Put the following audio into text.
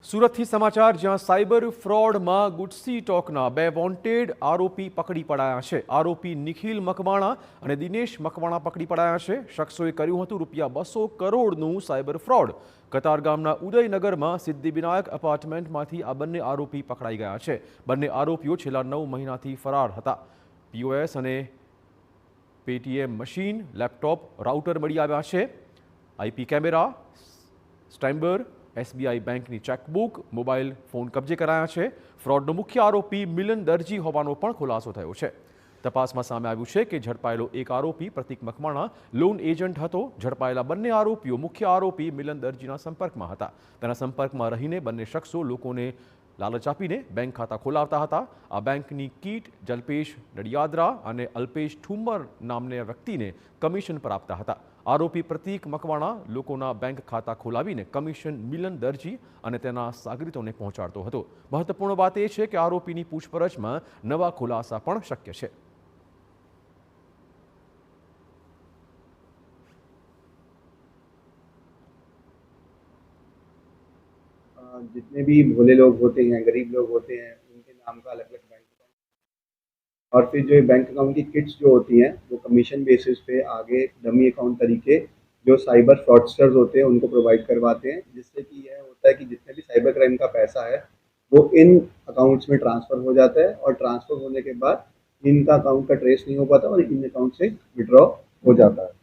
સુરતથી સમાચાર, જ્યાં સાયબર ફ્રોડમાં ગુડસી ટોકના બે વોન્ટેડ આરોપી પકડી પડાયા છે. આરોપી નિખિલ મકવાણા અને દિનેશ મકવાણા પકડી પડાયા છે. શખ્સોએ કર્યું હતું ₹200 કરોડનું સાયબર ફ્રોડ. કતારગામના ઉદયનગરમાં સિદ્ધિવિનાયક એપાર્ટમેન્ટમાંથી આ બંને આરોપી પકડાઈ ગયા છે. બંને આરોપીઓ છેલ્લા 9 મહિનાથી ફરાર હતા. POS અને પેટીએમ મશીન, લેપટોપ, રાઉટર મળી આવ્યા છે. IP કેમેરા, સ્ટેમ્બર, SBI બેંકની ચેકબુક, મોબાઈલ ફોન કબજે કરાયા છે. ફ્રોડનો મુખ્ય આરોપી મિલન દરજી હોવાનો પણ ખુલાસો થયો છે. તપાસમાં સામે આવ્યું છે કે ઝડપાયેલો એક આરોપી પ્રતિક મકવાણા લોન એજન્ટ હતો. ઝડપાયેલા બંને આરોપીઓ મુખ્ય આરોપી મિલન દરજીના સંપર્કમાં હતા. તેના સંપર્કમાં રહીને બંને શખ્સો લોકોને લાલચ આપીને બેંક ખાતા ખોલાવતા હતા. આ બેંકની કીટ જલ્પેશ નડિયાદરા અને અલ્પેશ ઠુમ્મર નામના વ્યક્તિને કમિશન પર આપતા હતા. આરોપી પ્રતિક મકવાણા લોકોના બેંક ખાતા ખોલાવીને કમિશન મિલન દરજી અને તેના સાગરીતોને પહોંચાડતો હતો. મહત્વપૂર્ણ વાત એ છે કે આરોપીની પૂછપરછમાં નવા ખુલાસા પણ શક્ય છે. जितने भी भोले लोग होते हैं, गरीब लोग होते हैं, उनके नाम का अलग अलग बैंक अकाउंट, और फिर जो बैंक अकाउंट की किट्स जो होती हैं वो कमीशन बेसिस पे आगे डमी अकाउंट तरीके जो साइबर फ्रॉडस्टर्स होते हैं उनको प्रोवाइड करवाते हैं, जिससे कि यह होता है कि जितने भी साइबर क्राइम का पैसा है वो इन अकाउंट्स में ट्रांसफ़र हो जाता है, और ट्रांसफ़र होने के बाद इनका अकाउंट का ट्रेस नहीं हो पाता और इन अकाउंट से विड्रॉ हो जाता है.